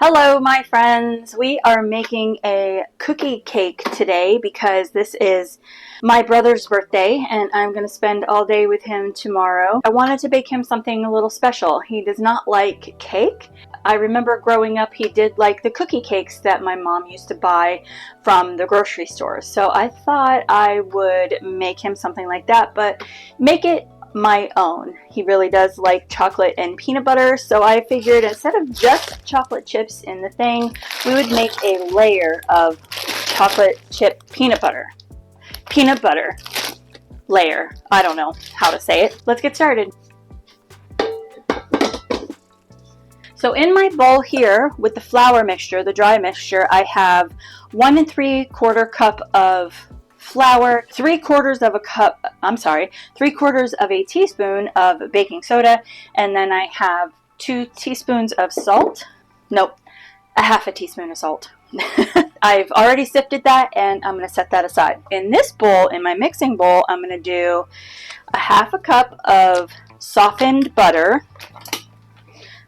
Hello, my friends. We are making a cookie cake today because this is my brother's birthday and I'm going to spend all day with him tomorrow. I wanted to bake him something a little special. He does not like cake. I remember growing up he did like the cookie cakes that my mom used to buy from the grocery store. So I thought I would make him something like that, but make it my own. He really does like chocolate and peanut butter, so I figured instead of just chocolate chips in the thing, we would make a layer of chocolate chip peanut butter layer. I don't know how to say it. Let's get started. So in my bowl here with the flour mixture, the dry mixture, I have 1 3/4 cup of flour, 3/4 of a teaspoon of baking soda, and then I have 2 teaspoons of salt. Nope, a half a teaspoon of salt. I've already sifted that and I'm going to set that aside. In this bowl, in my mixing bowl, I'm going to do a half a cup of softened butter.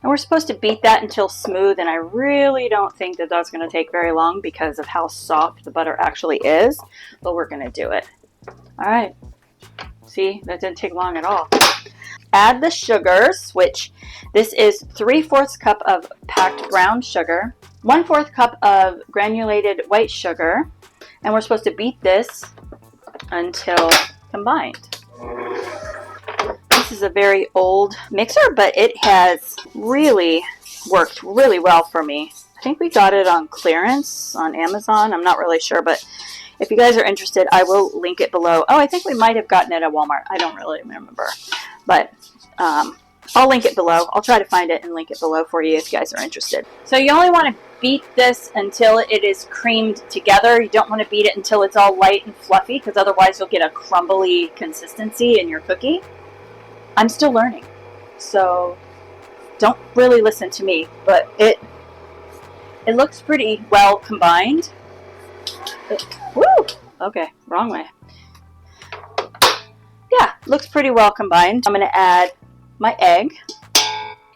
And we're supposed to beat that until smooth, and I really don't think that that's going to take very long because of how soft the butter actually is, but we're going to do it. All right. See, that didn't take long at all. Add the sugars, which this is 3/4 cup of packed brown sugar, 1/4 cup of granulated white sugar, and we're supposed to beat this until combined. This is a very old mixer, but it has really worked really well for me. I think we got it on clearance on Amazon. I'm not really sure, but if you guys are interested, I will link it below. Oh, I think we might have gotten it at Walmart. I don't really remember, but I'll link it below. I'll try to find it and link it below for you if you guys are interested. So you only want to beat this until it is creamed together. You don't want to beat it until it's all light and fluffy, because otherwise you'll get a crumbly consistency in your cookie. I'm still learning, so don't really listen to me, but it looks pretty well combined. Okay, wrong way. Yeah, looks pretty well combined. I'm going to add my egg,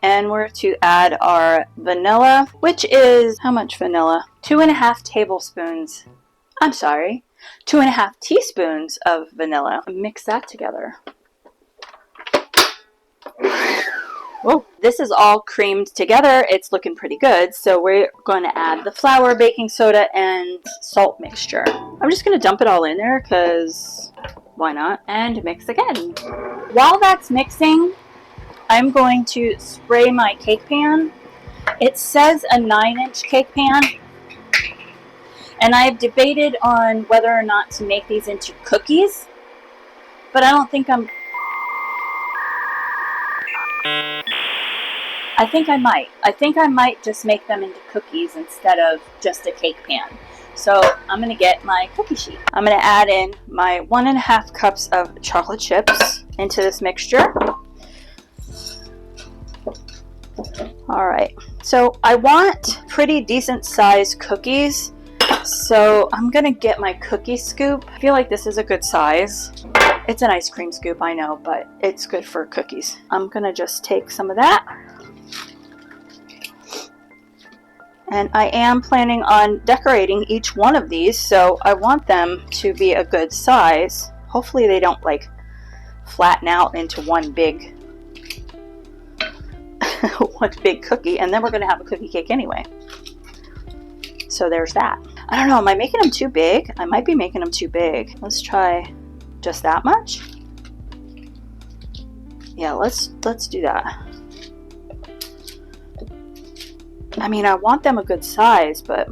and we're to add our vanilla, which is, how much vanilla? 2.5 tablespoons. I'm sorry, 2.5 teaspoons of vanilla. Mix that together. Whoa. This is all creamed together. It's looking pretty good. So we're going to add the flour, baking soda, and salt mixture. I'm just going to dump it all in there because why not? And mix again. While that's mixing, I'm going to spray my cake pan. It says a 9-inch cake pan. And I've debated on whether or not to make these into cookies. But I don't think I think I might just make them into cookies instead of just a cake pan. So I'm going to get my cookie sheet. I'm going to add in my 1.5 cups of chocolate chips into this mixture. All right. So I want pretty decent sized cookies. So I'm going to get my cookie scoop. I feel like this is a good size. It's an ice cream scoop, I know, but it's good for cookies. I'm going to just take some of that. And I am planning on decorating each one of these, so I want them to be a good size. Hopefully they don't like flatten out into one big cookie, and then we're going to have a cookie cake anyway. So there's that. I don't know, am I making them too big? I might be making them too big. Let's try just that much. Yeah, let's do that. I mean, I want them a good size, but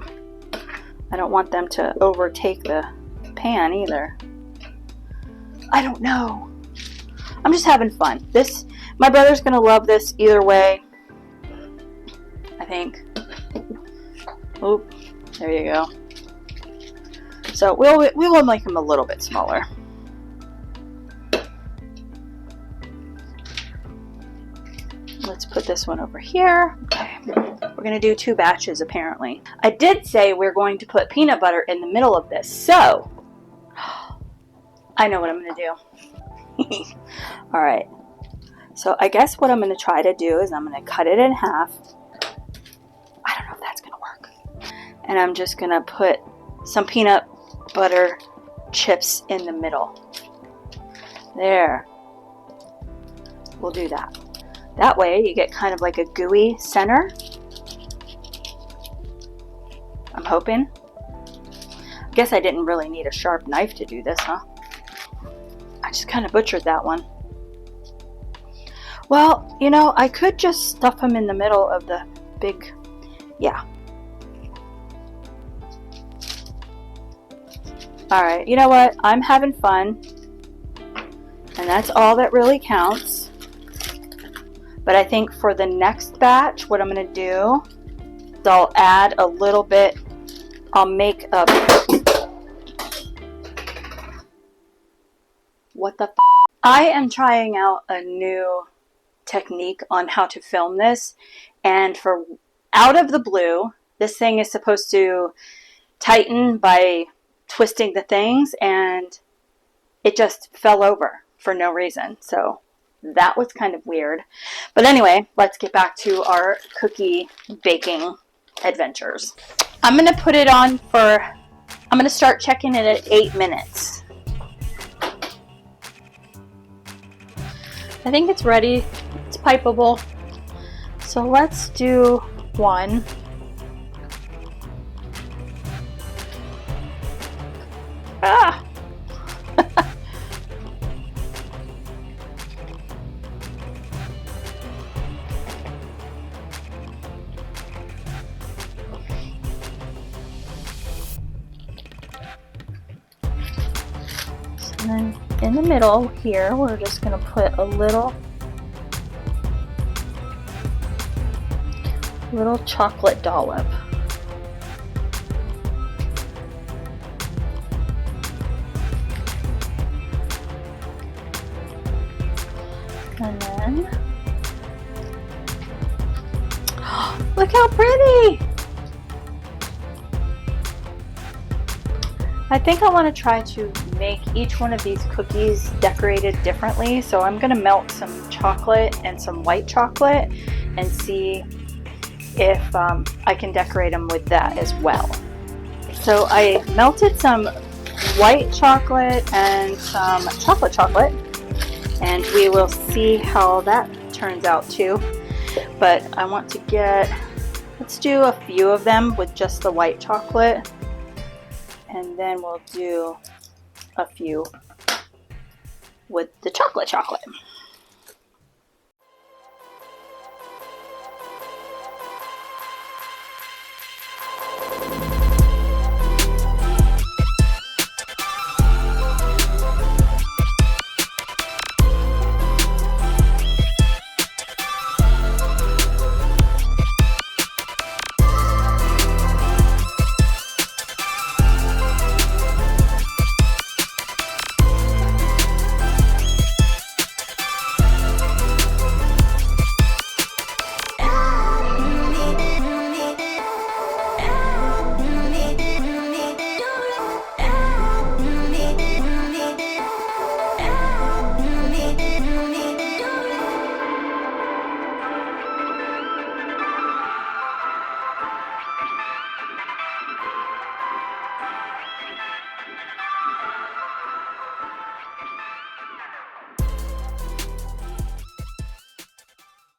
I don't want them to overtake the pan either. I don't know. I'm just having fun. My brother's gonna love this either way, I think. Oop, there you go. So we will make them a little bit smaller. Let's put this one over here. Okay. We're going to do 2 batches apparently. I did say we're going to put peanut butter in the middle of this, so I know what I'm going to do. All right. So I guess what I'm going to try to do is I'm going to cut it in half. I don't know if that's going And I'm just gonna put some peanut butter chips in the middle. There. We'll do that. That way you get kind of like a gooey center. I'm hoping. I guess I didn't really need a sharp knife to do this, huh? I just kind of butchered that one. Well, you know, I could just stuff them in the middle of the big, yeah. Alright, you know what? I'm having fun. And that's all that really counts. But I think for the next batch, what I'm going to do is I'll add a little bit, I'll make a, what the f? I am trying out a new technique on how to film this, and for out of the blue, this thing is supposed to tighten by twisting the things, and it just fell over for no reason. So that was kind of weird. But anyway, let's get back to our cookie baking adventures. I'm going to put it on for, I'm going to start checking it at 8 minutes. I think it's ready. It's pipeable. So let's do one. Ah! And then in the middle here, we're just going to put a little chocolate dollop. And then, look how pretty! I think I want to try to make each one of these cookies decorated differently. So I'm going to melt some chocolate and some white chocolate and see if I can decorate them with that as well. So I melted some white chocolate and some chocolate, and we will see how that turns out too. But I want to get, let's do a few of them with just the white chocolate, and then we'll do a few with the chocolate.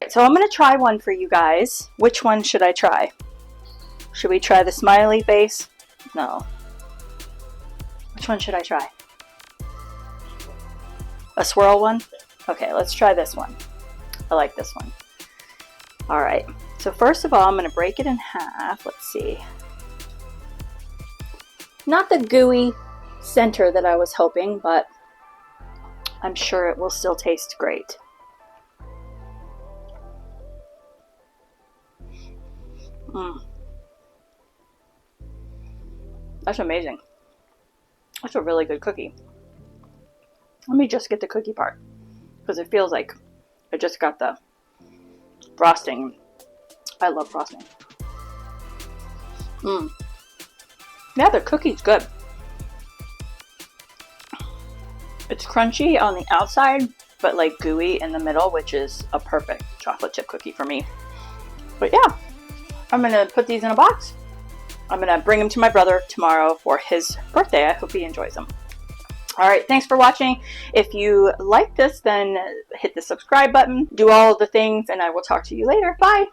So I'm going to try one for you guys. Which one should I try? Should we try the smiley face? No. Which one should I try? A swirl one? Okay, let's try this one. I like this one. All right. So first of all, I'm going to break it in half. Let's see. Not the gooey center that I was hoping, but I'm sure it will still taste great. That's amazing. That's a really good cookie. Let me just get the cookie part, because it feels like I just got the frosting. I love frosting. Yeah, the cookie's good. It's crunchy on the outside, but like gooey in the middle, which is a perfect chocolate chip cookie for me. But yeah, I'm gonna put these in a box I'm going to bring them to my brother tomorrow for his birthday. I hope he enjoys them. Alright, thanks for watching. If you like this, then hit the subscribe button, do all the things, and I will talk to you later. Bye!